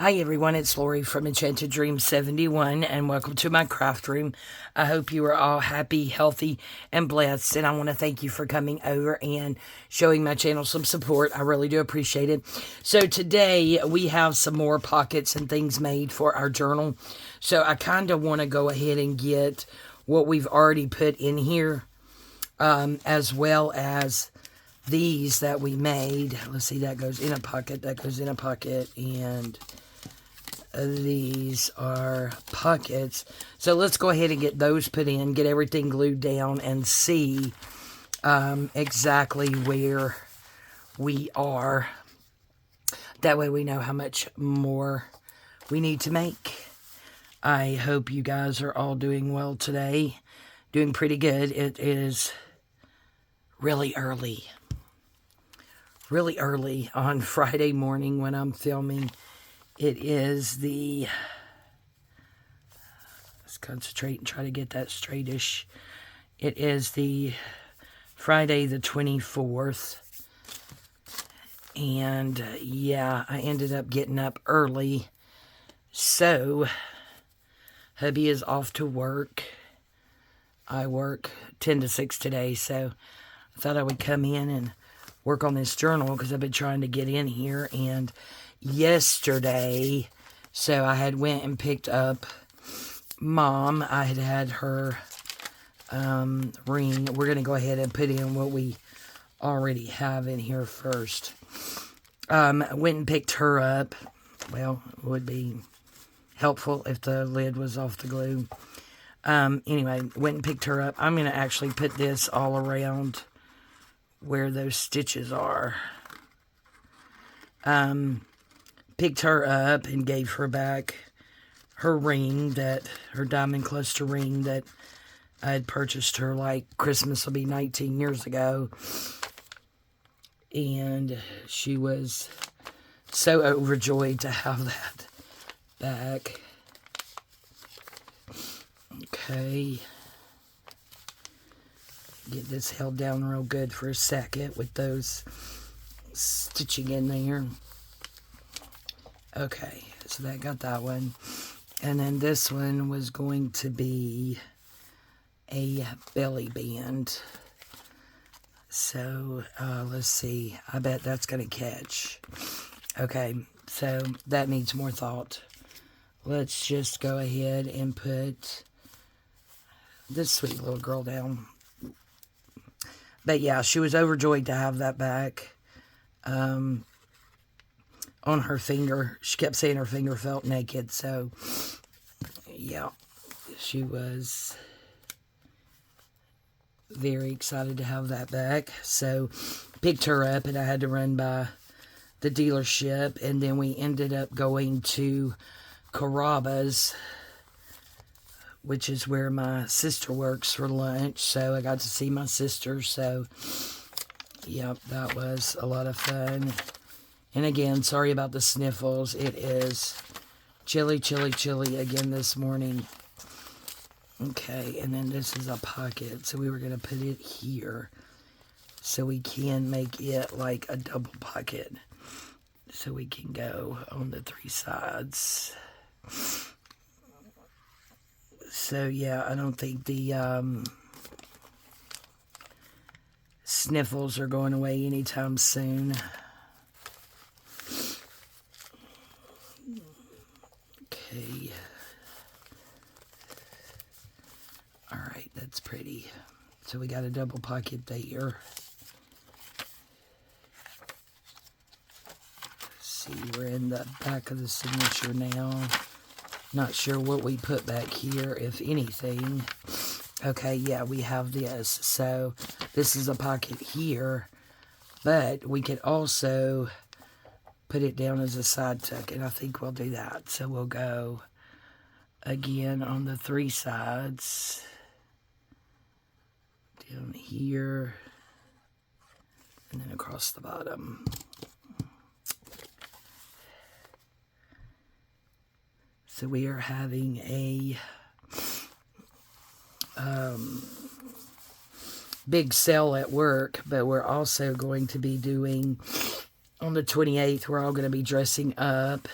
Hi everyone, it's Lorie from Enchanted Dream 71 and welcome to my craft room. I hope you are all happy, healthy, and blessed, and I want to thank you for coming over and showing my channel some support. I really do appreciate it. So today we have some more pockets and things made for our journal. So I kind of want to go ahead and get what we've already put in here, as well as these that we made. Let's see, that goes in a pocket, that goes in a pocket, and these are pockets. So let's go ahead and get those put in, get everything glued down, and see exactly where we are. That way we know how much more we need to make. I hope you guys are all doing well today. Doing pretty good. It is really early on Friday morning when I'm filming. It is the, let's concentrate and try to get that straightish. It is the Friday the 24th. And yeah, I ended up getting up early. So, hubby is off to work. I work 10 to 6 today, so I thought I would come in and work on this journal because I've been trying to get in here. And yesterday, so I had went and picked up Mom. I had her ring. We're going to go ahead and put in what we already have in here first. I went and picked her up. Well, it would be helpful if the lid was off the glue. Anyway, went and picked her up. I'm going to actually put this all around where those stitches are. Picked her up and gave her back her ring, her diamond cluster ring that I had purchased her like Christmas will be 19 years ago. And she was so overjoyed to have that back. Okay. Get this held down real good for a second with those stitching in there. Okay, so that got that one. And then this one was going to be a belly band. So, let's see. I bet that's going to catch. Okay, so that needs more thought. Let's just go ahead and put this sweet little girl down. But yeah, she was overjoyed to have that back. On her finger. She kept saying her finger felt naked. So, yeah, she was very excited to have that back. So, picked her up and I had to run by the dealership. And then we ended up going to Carrabba's, which is where my sister works, for lunch. So, I got to see my sister. So, yep, that was a lot of fun. And again, sorry about the sniffles. It is chilly again this morning. Okay, and then this is a pocket. So we were going to put it here so we can make it like a double pocket. So we can go on the 3 sides. So yeah, I don't think the sniffles are going away anytime soon. Okay. Alright, that's pretty. So we got a double pocket there. See, we're in the back of the signature now. Not sure what we put back here, if anything. Okay, yeah, we have this. So this is a pocket here, but we could also put it down as a side tuck, and I think we'll do that. So we'll go again on the 3 sides, down here, and then across the bottom. So we are having a big sale at work, but we're also going to be doing, on the 28th, we're all going to be dressing up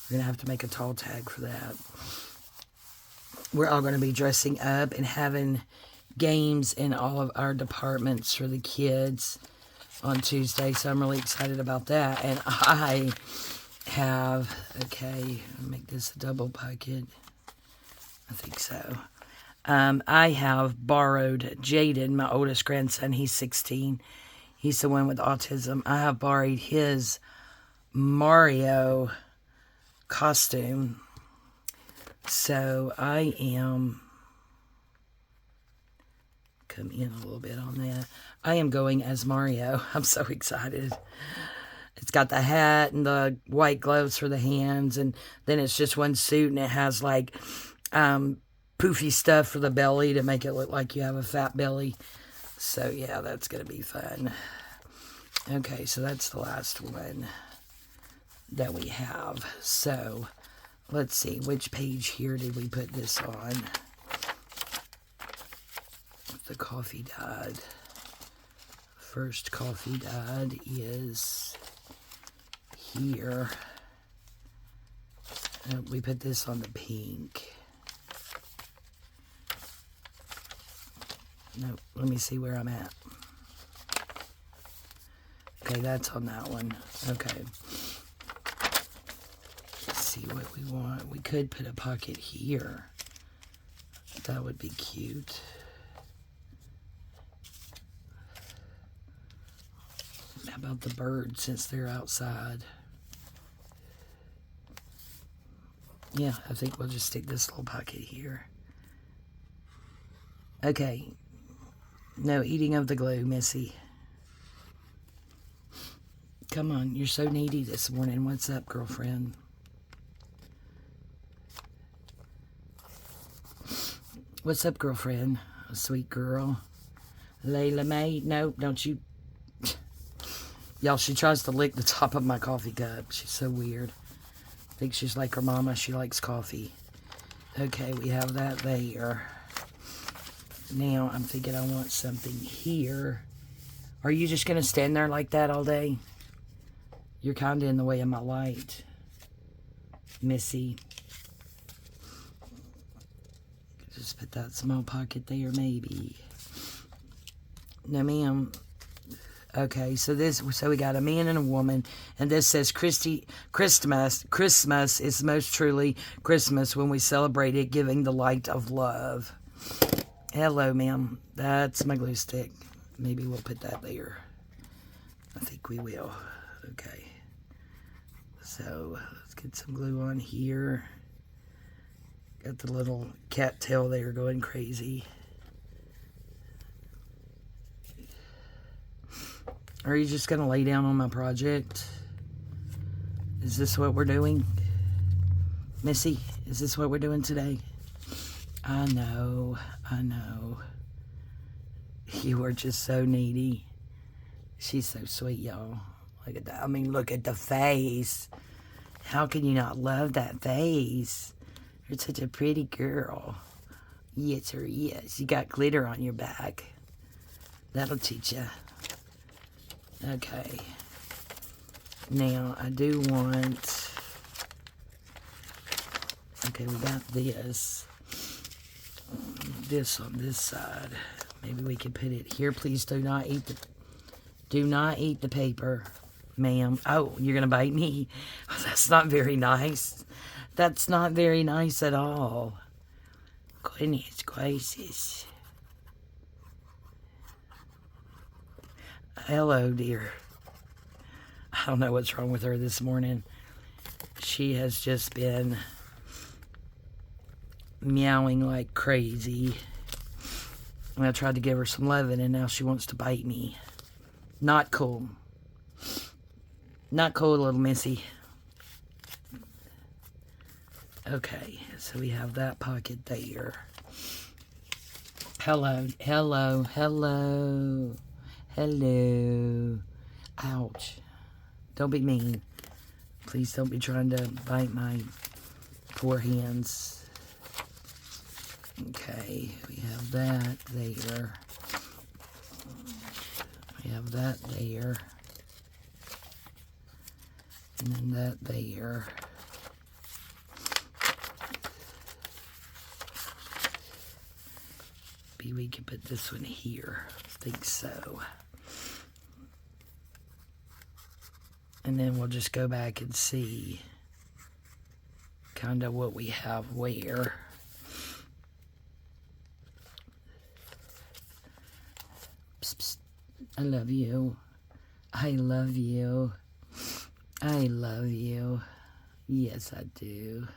We're going to have to make a tall tag for that. We're all going to be dressing up and having games in all of our departments for the kids on Tuesday, so I'm really excited about that. And I have, okay, I'll make this a double pocket. I think so. I have borrowed Jaden, my oldest grandson. He's 16. He's the one with autism. I have borrowed his Mario costume. So I am, come in a little bit on that. I am going as Mario. I'm so excited. It's got the hat and the white gloves for the hands, and then it's just one suit, and it has like poofy stuff for the belly to make it look like you have a fat belly. So yeah, that's going to be fun. Okay, so that's the last one that we have. So let's see, which page here did we put this on? The coffee dyed. First coffee dyed is here. We put this on the pink. No, let me see where I'm at. Okay, that's on that one. Okay. Let's see what we want. We could put a pocket here. That would be cute. How about the birds since they're outside? Yeah, I think we'll just stick this little pocket here. Okay. No eating of the glue, Missy. Come on, you're so needy this morning. What's up, girlfriend? What's up, girlfriend? A sweet girl. Layla Mae. No, don't you. Y'all, she tries to lick the top of my coffee cup. She's so weird. I think she's like her mama. She likes coffee. Okay, we have that there. Now, I'm thinking I want something here. Are you just going to stand there like that all day? You're kind of in the way of my light, Missy. Just put that small pocket there, maybe. No, ma'am. Okay, so we got a man and a woman, and this says Christmas is most truly Christmas when we celebrate it, giving the light of love. Hello, ma'am. That's my glue stick. Maybe we'll put that there. I think we will. Okay. So let's get some glue on here. Got the little cat tail there going crazy. Are you just going to lay down on my project? Is this what we're doing? Missy, is this what we're doing today? I know. You are just so needy. She's so sweet, y'all. Look at that. I mean, look at the face. How can you not love that face? You're such a pretty girl. Yes, or yes. You got glitter on your back. That'll teach you. Okay. Now, I do want... Okay, we got this. This on this side. Maybe we can put it here. Please do not eat the paper, ma'am. Oh, you're going to bite me? That's not very nice. That's not very nice at all. Goodness gracious. Hello, dear. I don't know what's wrong with her this morning. She has just been meowing like crazy. And I tried to give her some loving, and now she wants to bite me. Not cool. Not cool, little missy. Okay, so we have that pocket there. Hello. Ouch. Don't be mean. Please don't be trying to bite my poor hands. Okay, we have that there. We have that there. And then that there. maybe we could put this one here. I think so. And then we'll just go back and see kind of what we have where. Psst, psst. I love you. I love you. I love you. Yes, I do.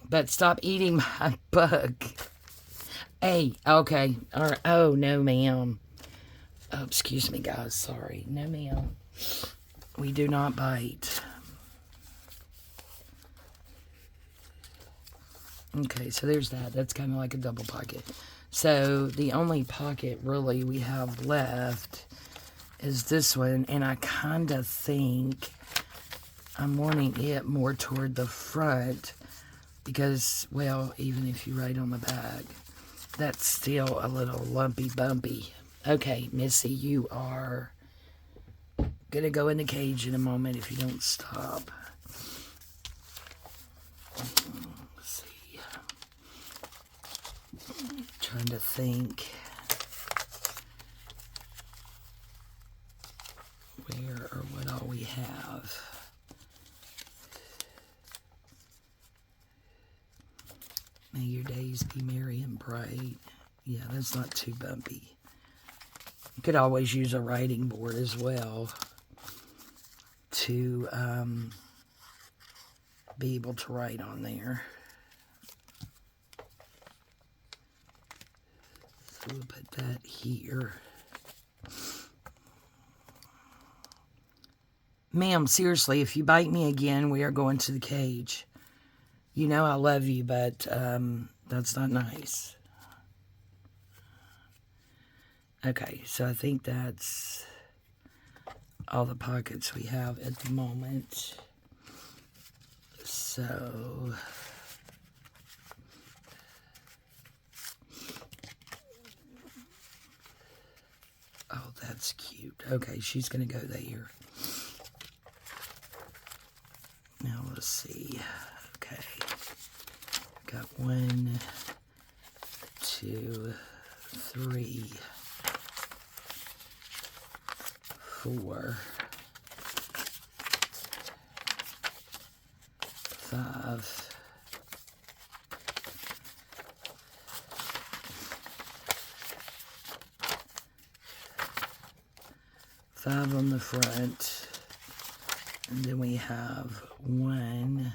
But stop eating my bug. Hey, okay. All right. Oh, no, ma'am. Oh, excuse me, guys. Sorry. No, ma'am. We do not bite. Okay, so there's that. That's kind of like a double pocket. So the only pocket really we have left is this one. And I kind of think I'm wanting it more toward the front. Because, well, even if you write on the back, that's still a little lumpy bumpy. Okay, Missy, you are going to go in the cage in a moment if you don't stop. Let's see. Trying to think where or what all we have. May your days be merry and bright. Yeah, that's not too bumpy. You could always use a writing board as well to be able to write on there. So we'll put that here. Ma'am, seriously, if you bite me again, we are going to the cage. You know I love you, but that's not nice. Okay, so I think that's all the pockets we have at the moment. So oh, that's cute. Okay, she's going to go there. Now let's see. Okay. Got 1, 2, 3, 4, 5, 5 on the front, and then we have 1.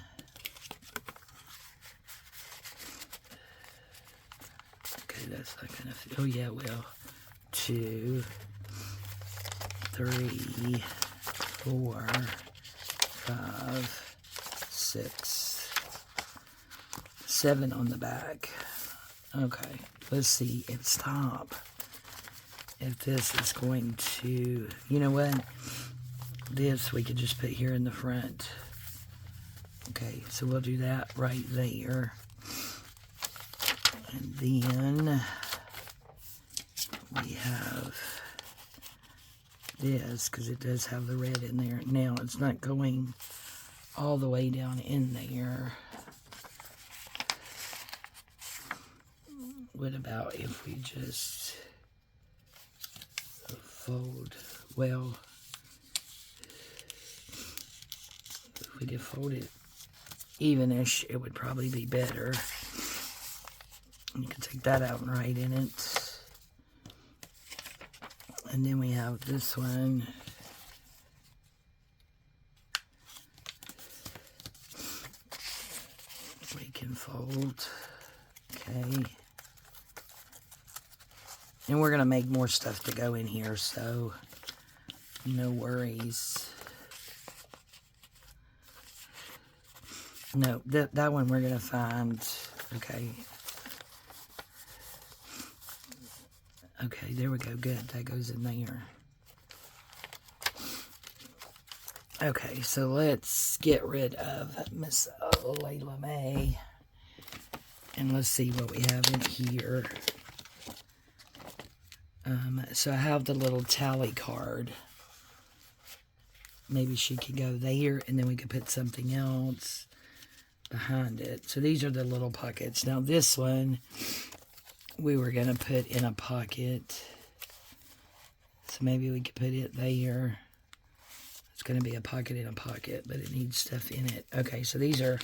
Okay, that's not gonna fit. Oh yeah, well, 2, 3, 4, 5, 6, 7 on the back. Okay, let's see its top. If this is going to, you know what? This we could just put here in the front. Okay, so we'll do that right there. And then we have this, because it does have the red in there. Now, it's not going all the way down in there. What about if we just fold, well, if we could fold it evenish, it would probably be better. You can take that out and write in it. And then we have this one. We can fold. Okay. And we're going to make more stuff to go in here, so no worries. No, that one we're going to find. Okay. Okay, there we go. Good. That goes in there. Okay, so let's get rid of Miss Layla May. And let's see what we have in here. So I have the little tally card. Maybe she could go there, and then we could put something else behind it. So these are the little pockets. Now this one, we were going to put in a pocket. So maybe we could put it there. It's going to be a pocket in a pocket, but it needs stuff in it. Okay, so these are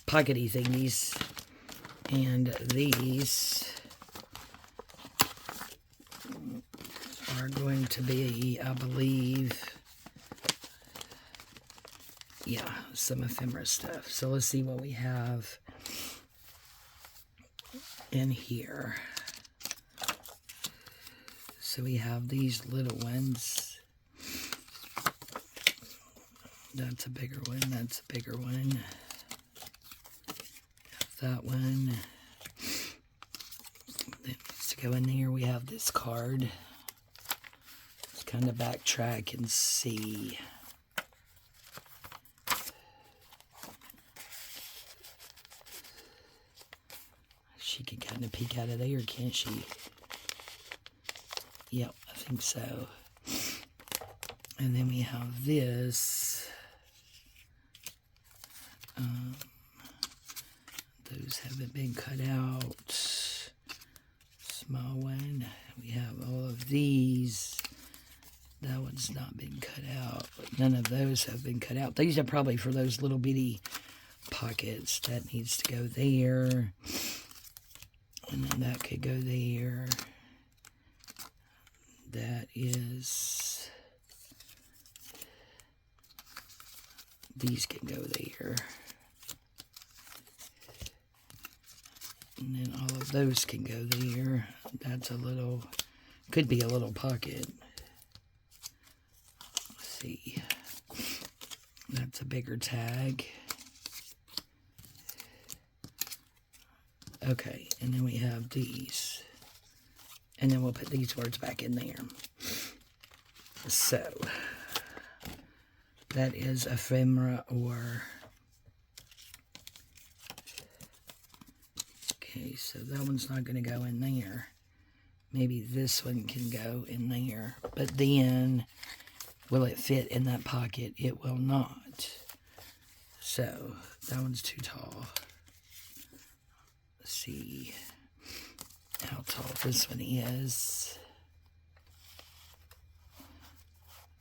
pockety thingies. And these are going to be, I believe, yeah, some ephemera stuff. So let's see what we have in here. So we have these little ones. That's a bigger one. That's a bigger one. That one. That needs to go in there. We have this card. Let's kind of backtrack and see. She can kind of peek out of there, can't she? Yep, I think so. And then we have this. Those haven't been cut out. Small one. We have all of these. That one's not been cut out. But none of those have been cut out. These are probably for those little bitty pockets. That needs to go there. And then that could go there. That is... These can go there. And then all of those can go there. That's a little... Could be a little pocket. Let's see. That's a bigger tag. Okay, and then we have these. And then we'll put these words back in there. So, that is ephemera or... Okay, so that one's not going to go in there. Maybe this one can go in there. But then, will it fit in that pocket? It will not. So, that one's too tall. Let's see how tall this one is.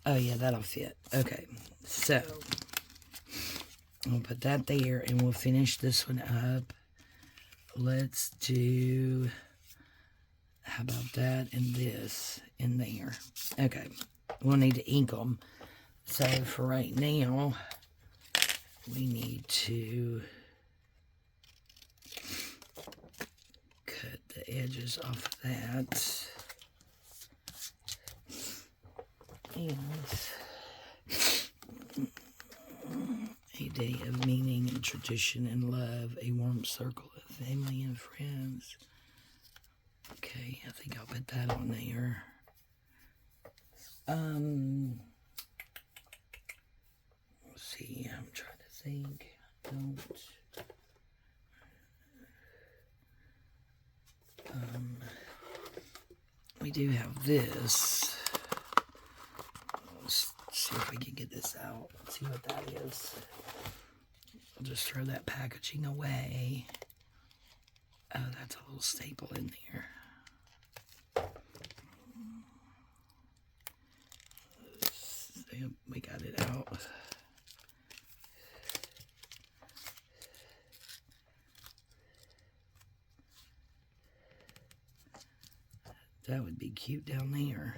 Oh yeah, that'll fit. Okay, so we'll put that there and we'll finish this one up. Let's do, how about that and this in there. Okay, we'll need to ink them. So for right now, we need to cut the edges off of that. And a day of meaning and tradition and love, a warm circle of family and friends. Okay, I think I'll put that on there. Let's see, I'm trying to think. We do have this. Let's see if we can get this out. Let's see what that is. I'll just throw that packaging away. Oh, that's a little staple in there. Yep, we got it out. That would be cute down there.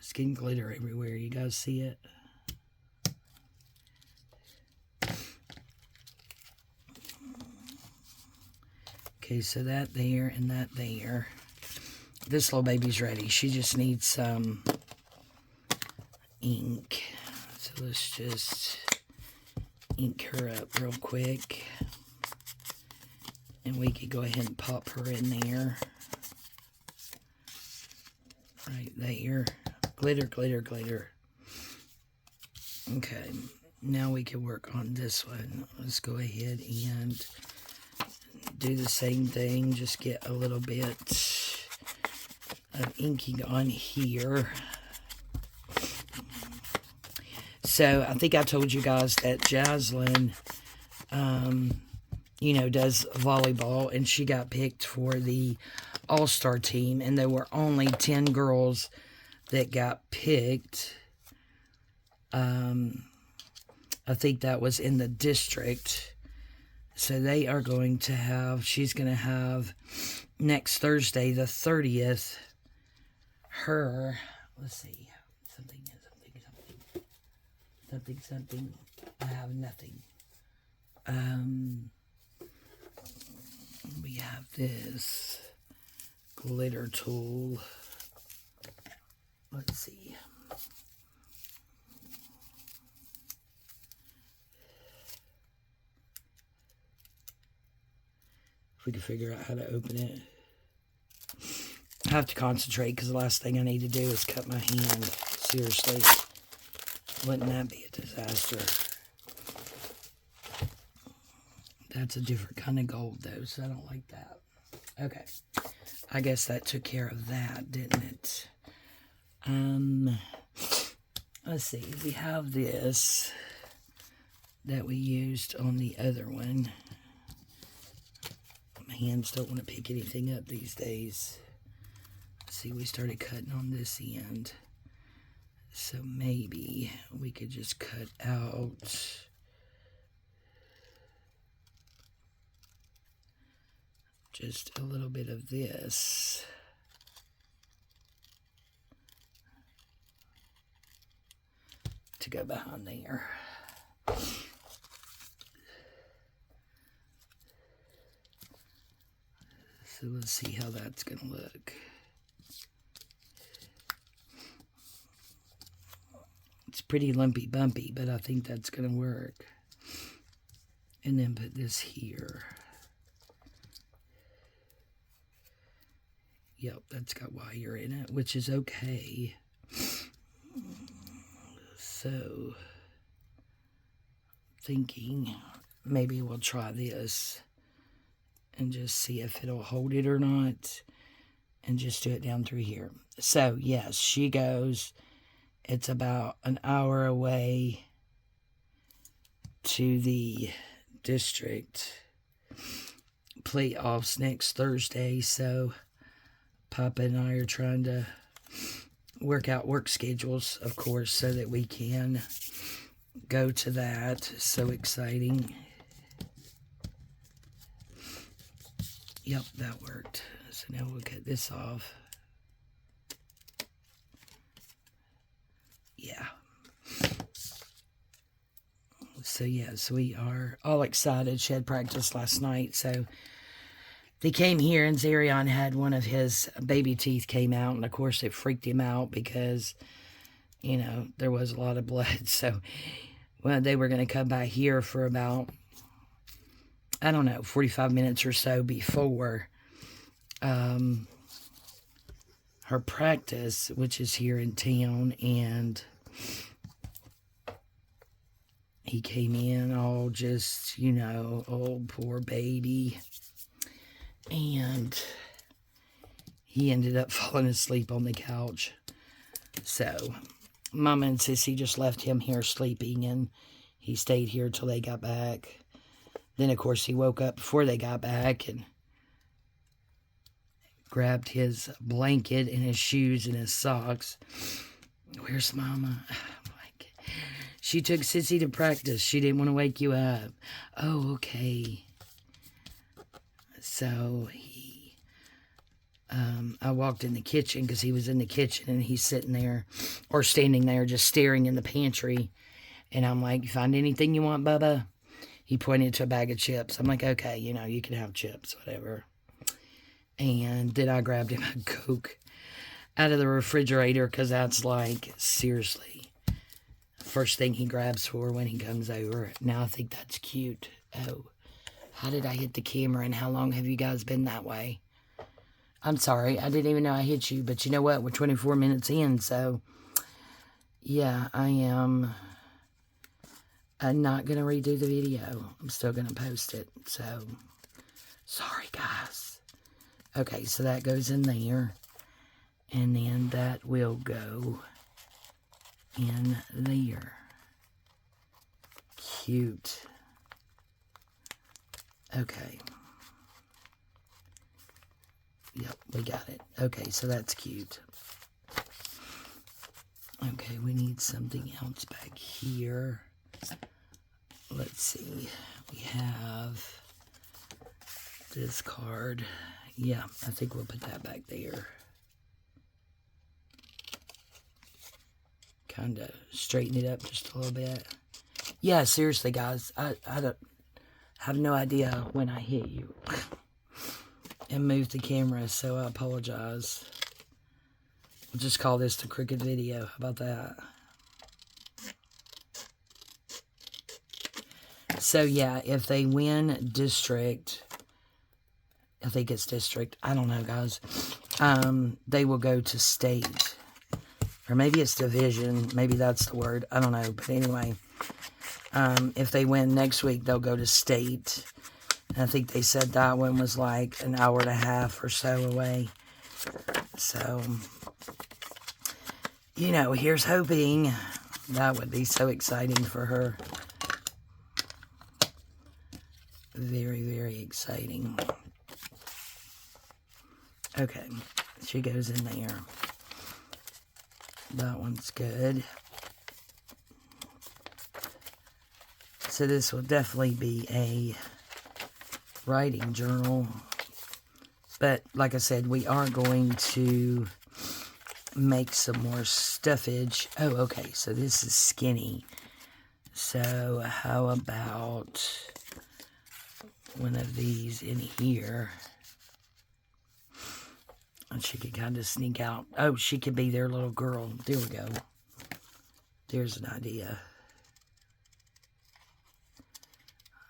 Skin glitter everywhere. You guys see it? Okay, so that there and that there. This little baby's ready. She just needs some ink. So let's just ink her up real quick. And we could go ahead and pop her in there. Right there. Glitter, glitter, glitter. Okay, now we can work on this one. Let's go ahead and do the same thing. Just get a little bit of inking on here. So, I think I told you guys that Jaslyn does volleyball, and she got picked for the all-star team, and there were only 10 girls that got picked. I think that was in the district. So they are going to have, she's going to have next Thursday, the 30th, her, let's see, something, I have nothing. We have this glitter tool. Let's see. If we can figure out how to open it. I have to concentrate because the last thing I need to do is cut my hand. Seriously. Wouldn't that be a disaster? That's a different kind of gold though, so I don't like that. Okay. I guess that took care of that, didn't it? Let's see. We have this that we used on the other one. My hands don't want to pick anything up these days. See, we started cutting on this end. So maybe we could just cut out just a little bit of this. To go behind there. So let's see how that's going to look. It's pretty lumpy bumpy, but I think that's going to work. And then put this here. Yep, that's got wire in it, which is okay. So, thinking maybe we'll try this and just see if it'll hold it or not, and just do it down through here. So, yes, she goes. It's about an hour away to the district playoffs next Thursday, so Papa and I are trying to work out work schedules, of course, so that we can go to that. So exciting. Yep, that worked. So now we'll cut this off. Yeah. So yes, we are all excited. She had practice last night, so they came here, and Zarion had one of his baby teeth came out, and of course it freaked him out because, there was a lot of blood. So, well, they were going to come by here for about, 45 minutes or so before her practice, which is here in town, and he came in all just, oh, poor baby. And he ended up falling asleep on the couch. So, Mama and Sissy just left him here sleeping, and he stayed here till they got back. Then, of course, he woke up before they got back and grabbed his blanket and his shoes and his socks. Where's Mama? She took Sissy to practice. She didn't want to wake you up. Oh, okay. So I walked in the kitchen because he was in the kitchen, and he's sitting there or standing there just staring in the pantry. And I'm like, you find anything you want, Bubba? He pointed to a bag of chips. I'm like, okay, you can have chips, whatever. And then I grabbed him a Coke out of the refrigerator because that's like, seriously, first thing he grabs for when he comes over. Now I think that's cute. Oh. How did I hit the camera, and how long have you guys been that way? I'm sorry. I didn't even know I hit you, but you know what? We're 24 minutes in, so yeah, I'm not going to redo the video. I'm still going to post it, so sorry, guys. Okay, so that goes in there, and then that will go in there. Cute. Okay. Yep, we got it. Okay, so that's cute. Okay, we need something else back here. Let's see. We have this card. Yeah, I think we'll put that back there. Kind of straighten it up just a little bit. Yeah, seriously, guys. I don't have no idea when I hit you and moved the camera, so I apologize. We'll just call this the crooked video. How about that? So, yeah, if they win district, I think it's district. I don't know, guys. They will go to state. Or maybe it's division. Maybe that's the word. I don't know. But anyway, if they win next week, they'll go to state. And I think they said that one was like an hour and a half or so away. So, you know, here's hoping. That would be so exciting for her. Very, very exciting. Okay, she goes in there. That one's good. So this will definitely be a writing journal. But like I said, we are going to make some more stuffage. Oh, okay, so this is skinny. So how about one of these in here? And she could kind of sneak out. Oh, she could be their little girl. There we go. There's an idea.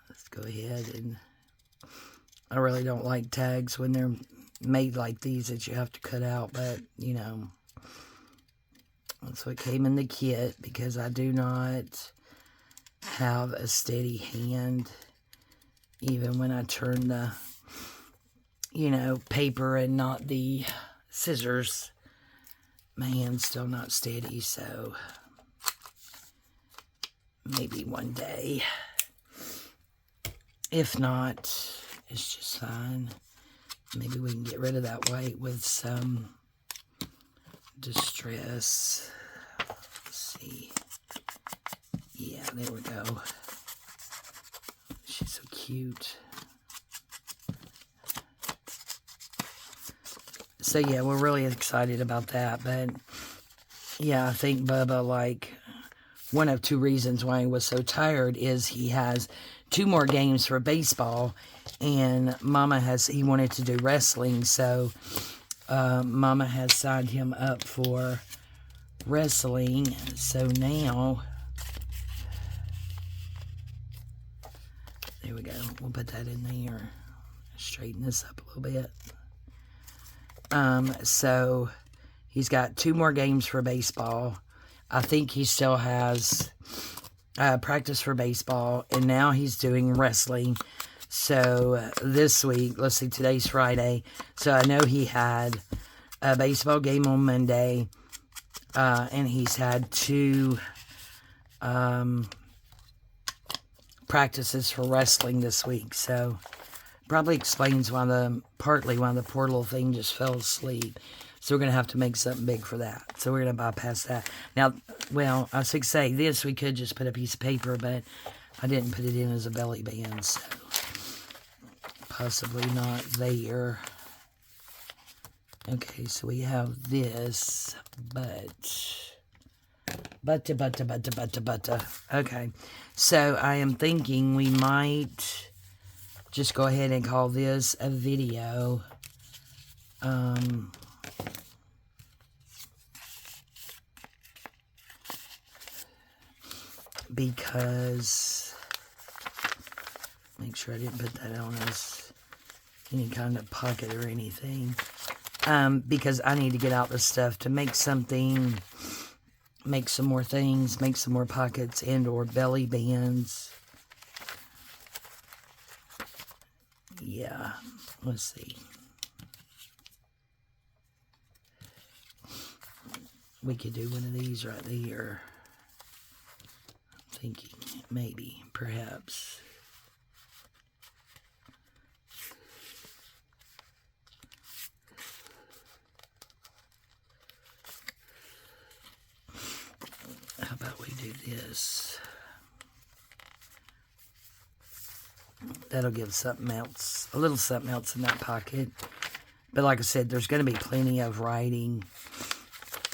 Let's go ahead and... I really don't like tags when they're made like these that you have to cut out. But, you know, that's what came in the kit. Because I do not have a steady hand. Even when I turn the... you know, paper and not the scissors. My hand's still not steady, so maybe one day. If not, it's just fine. Maybe we can get rid of that white with some distress. Let's see. Yeah, there we go. She's so cute. So, yeah, we're really excited about that. But, yeah, I think Bubba, like, one of two reasons why he was so tired is he has 2 more games for baseball. And Mama he wanted to do wrestling. So, Mama has signed him up for wrestling. So now, there we go. We'll put that in there. Straighten this up a little bit. So he's got 2 more games for baseball. I think he still has practice for baseball, and now he's doing wrestling. So this week, let's see, today's Friday. So I know he had a baseball game on Monday, and he's had 2 practices for wrestling this week. So probably explains partly why the poor little thing just fell asleep. So we're going to have to make something big for that. So we're going to bypass that. Now, well, I was going to say this, we could just put a piece of paper, but I didn't put it in as a belly band, so possibly not there. Okay, so we have this, but. Okay, so I am thinking we might just go ahead and call this a video. Because, make sure I didn't put that on as any kind of pocket or anything. Because I need to get out the stuff to make something, make some more things, make some more pockets and or belly bands. Yeah, let's see. We could do one of these right there. I'm thinking, maybe, perhaps. do this. That'll give something else, a little something else in that pocket. But like I said, there's going to be plenty of writing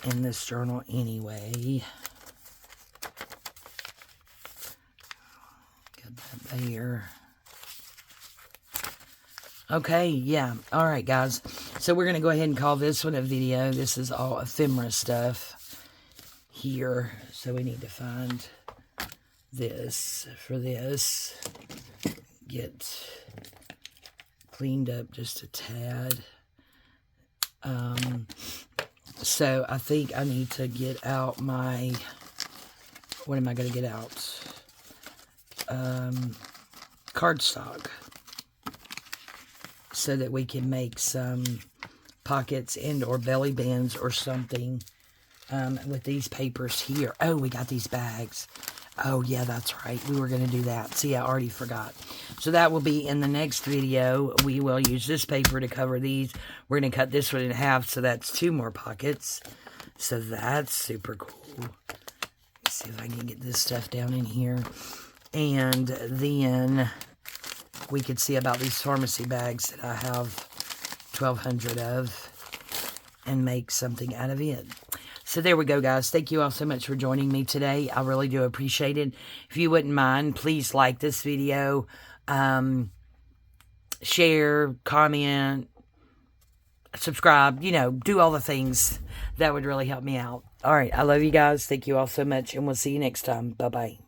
in this journal anyway. Got that there. Okay, yeah. All right, guys. So we're going to go ahead and call this one a video. This is all ephemera stuff here. So we need to find this for this. Get cleaned up just a tad. So I think I need to get out my, what am I going to get out? Cardstock. So that we can make some pockets and or belly bands or something with these papers here. Oh, we got these bags. Oh, yeah, that's right. We were going to do that. See, I already forgot. So that will be in the next video. We will use this paper to cover these. We're going to cut this one in half, so that's 2 more pockets. So that's super cool. Let's see if I can get this stuff down in here. And then we could see about these pharmacy bags that I have 1,200 of and make something out of it. So there we go, guys. Thank you all so much for joining me today. I really do appreciate it. If you wouldn't mind, please like this video, share, comment, subscribe, you know, do all the things that would really help me out. All right, I love you guys. Thank you all so much, and we'll see you next time. Bye-bye.